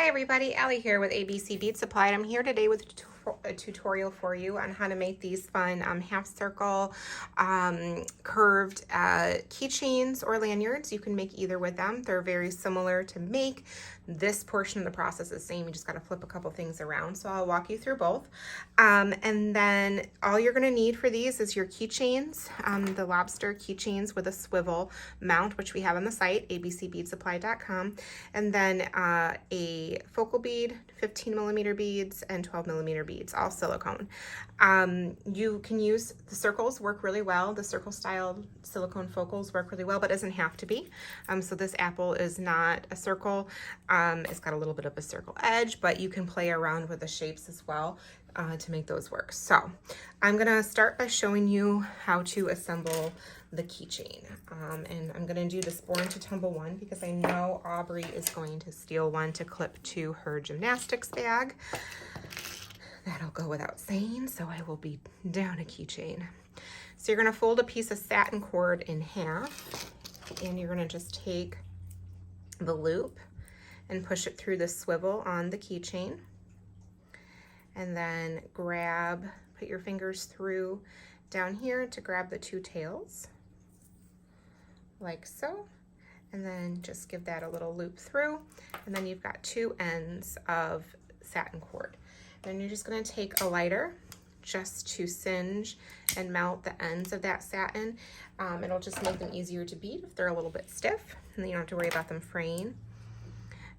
Hi everybody, Allie here with ABC Bead Supply. I'm here today with a tutorial for you on how to make these fun half circle curved keychains or lanyards. You can make either with them. They're very similar to make. This portion of the process is the same. You just got to flip a couple things around. So I'll walk you through both. And then all you're going to need for these is your keychains, the lobster keychains with a swivel mount, which we have on the site, abcbeadsupply.com. And then a focal bead, 15 millimeter beads, and 12 millimeter beads, all silicone. You can use the circles, work really well. The circle style silicone focals work really well, but it doesn't have to be. So this apple is not a circle. It's got a little bit of a circle edge, but you can play around with the shapes as well to make those work. So I'm gonna start by showing you how to assemble the keychain. And I'm gonna do this Born to Tumble one because I know Aubrey is going to steal one to clip to her gymnastics bag. That'll go without saying, so I will be down a keychain. So you're gonna fold a piece of satin cord in half, and you're gonna just take the loop and push it through the swivel on the keychain. And then put your fingers through down here to grab the two tails, like so. And then just give that a little loop through. And then you've got two ends of satin cord. Then you're just gonna take a lighter just to singe and melt the ends of that satin. It'll just make them easier to bead if they're a little bit stiff, and then you don't have to worry about them fraying.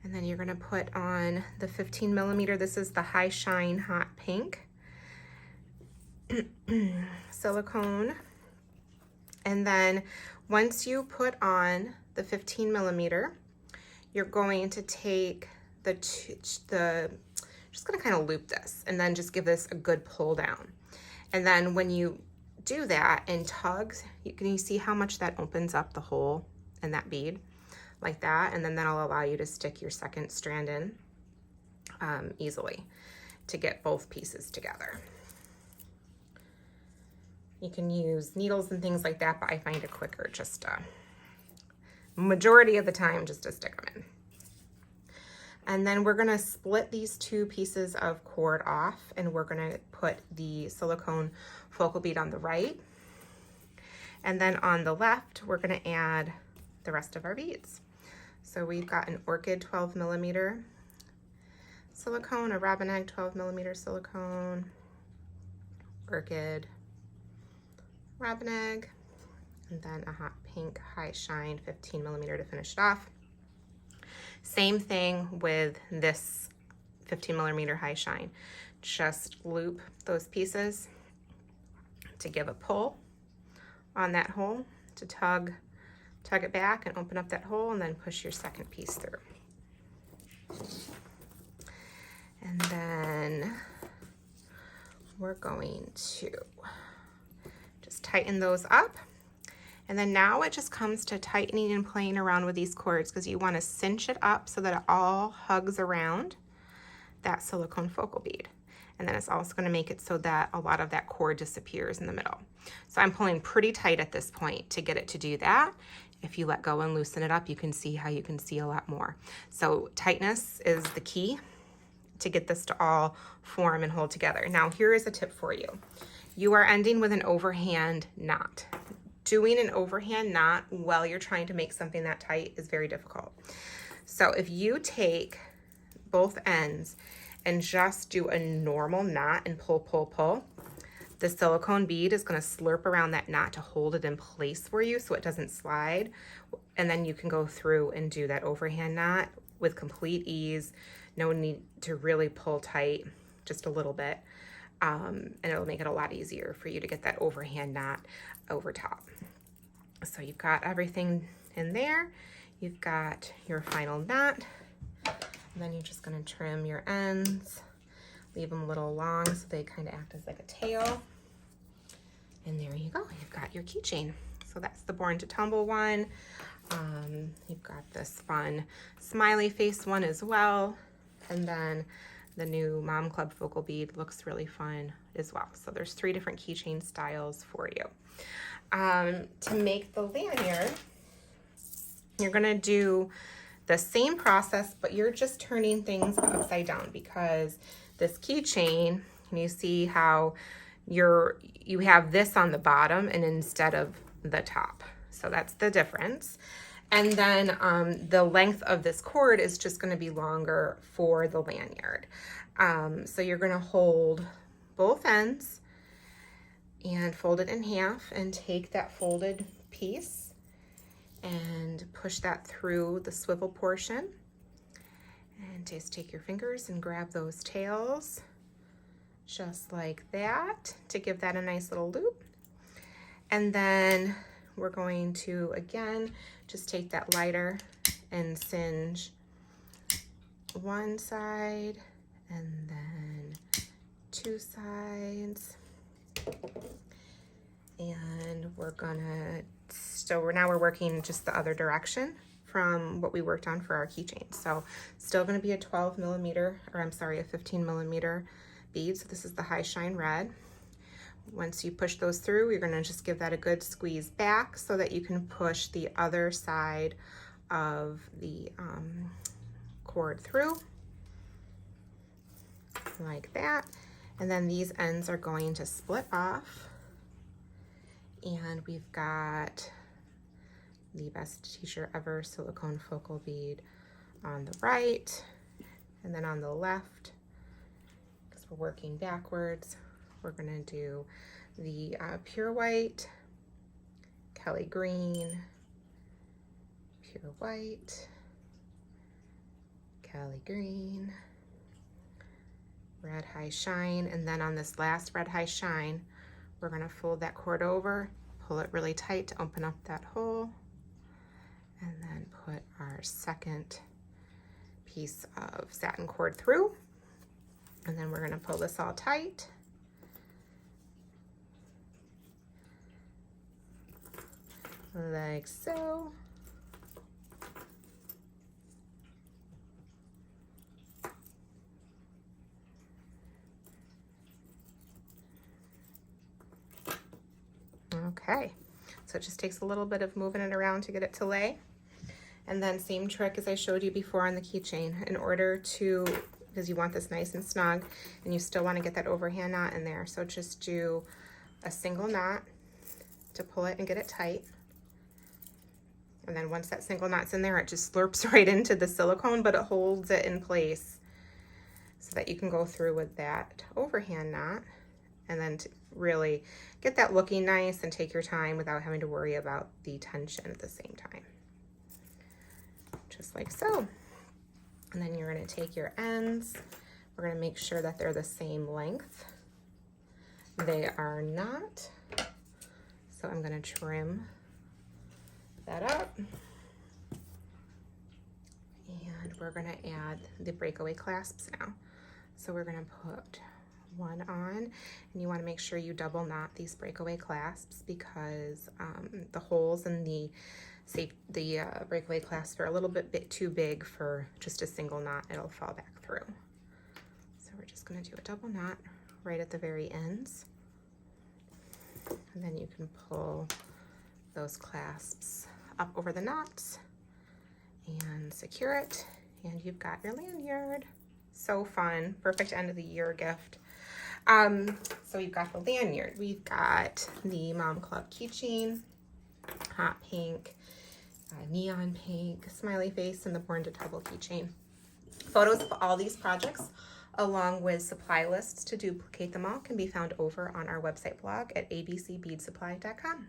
And then you're gonna put on the 15 millimeter. This is the High Shine Hot Pink silicone. And then once you put on the 15 millimeter, you're going to take just gonna kind of loop this and then just give this a good pull down. And then when you do that and tug, you see how much that opens up the hole in that bead, like that. And then that'll allow you to stick your second strand in easily to get both pieces together. You can use needles and things like that, but I find it quicker just majority of the time just to stick them in. And then we're gonna split these two pieces of cord off, and we're gonna put the silicone focal bead on the right. And then on the left, we're gonna add the rest of our beads. So we've got an orchid 12 millimeter silicone, a robin egg 12 millimeter silicone, orchid, robin egg, and then a hot pink High Shine 15 millimeter to finish it off. Same thing with this 15 millimeter High Shine. Just loop those pieces to give a pull on that hole, to tug it back and open up that hole, and then push your second piece through. And then we're going to just tighten those up. And then now it just comes to tightening and playing around with these cords, because you want to cinch it up so that it all hugs around that silicone focal bead. And then it's also going to make it so that a lot of that cord disappears in the middle. So I'm pulling pretty tight at this point to get it to do that. If you let go and loosen it up, you can see how you can see a lot more. So tightness is the key to get this to all form and hold together. Now here is a tip for you. You are ending with an overhand knot. Doing an overhand knot while you're trying to make something that tight is very difficult. So if you take both ends and just do a normal knot and pull, pull, pull, the silicone bead is gonna slurp around that knot to hold it in place for you so it doesn't slide. And then you can go through and do that overhand knot with complete ease. No need to really pull tight, just a little bit. And it'll make it a lot easier for you to get that overhand knot over top. So you've got everything in there. You've got your final knot. And then you're just gonna trim your ends, leave them a little long so they kind of act as like a tail. And there you go, you've got your keychain. So that's the Born to Tumble one. You've got this fun smiley face one as well. And then the new Mom Club focal bead looks really fun as well. So there's 3 different keychain styles for you. To make the lanyard, you're gonna do the same process, but you're just turning things upside down, because this keychain, you see how you have this on the bottom and instead of the top. So that's the difference. And then the length of this cord is just going to be longer for the lanyard. So you're going to hold both ends and fold it in half and take that folded piece and push that through the swivel portion. And just take your fingers and grab those tails just like that to give that a nice little loop. And then we're going to, again, just take that lighter and singe one side and then two sides. And we're gonna, now we're working just the other direction from what we worked on for our keychain. So still gonna be a 12 millimeter, or I'm sorry, a 15 millimeter bead. So this is the high shine red. Once you push those through, you're gonna just give that a good squeeze back so that you can push the other side of the cord through, like that. And then these ends are going to split off. And we've got the best t-shirt ever silicone focal bead on the right, and then on the left, because we're working backwards, we're gonna do the pure white, Kelly green, pure white, Kelly green, red high shine, and then on this last red high shine, we're gonna fold that cord over, pull it really tight to open up that hole, and then put our second piece of satin cord through. And then we're gonna pull this all tight. Like so. Okay, so it just takes a little bit of moving it around to get it to lay. And then same trick as I showed you before on the keychain. In order to, because you want this nice and snug and you still want to get that overhand knot in there. So just do a single knot to pull it and get it tight. And then once that single knot's in there, it just slurps right into the silicone, but it holds it in place so that you can go through with that overhand knot. And then to really get that looking nice and take your time without having to worry about the tension at the same time. Just like so. And then you're going to take your ends. We're going to make sure that they're the same length. They are not. So I'm going to trim that up. And we're going to add the breakaway clasps now. So we're going to put one on, and you want to make sure you double knot these breakaway clasps, because the holes in the breakaway clasps are a little bit too big for just a single knot. It'll fall back through. So we're just going to do a double knot right at the very ends, and then you can pull those clasps up over the knots and secure it, and you've got your lanyard. So fun, perfect end of the year gift. So we've got the lanyard, we've got the Mom Club keychain, hot pink, neon pink, smiley face, and the Born to Double keychain. Photos of all these projects, along with supply lists to duplicate them all, can be found over on our website blog at abcbeadsupply.com.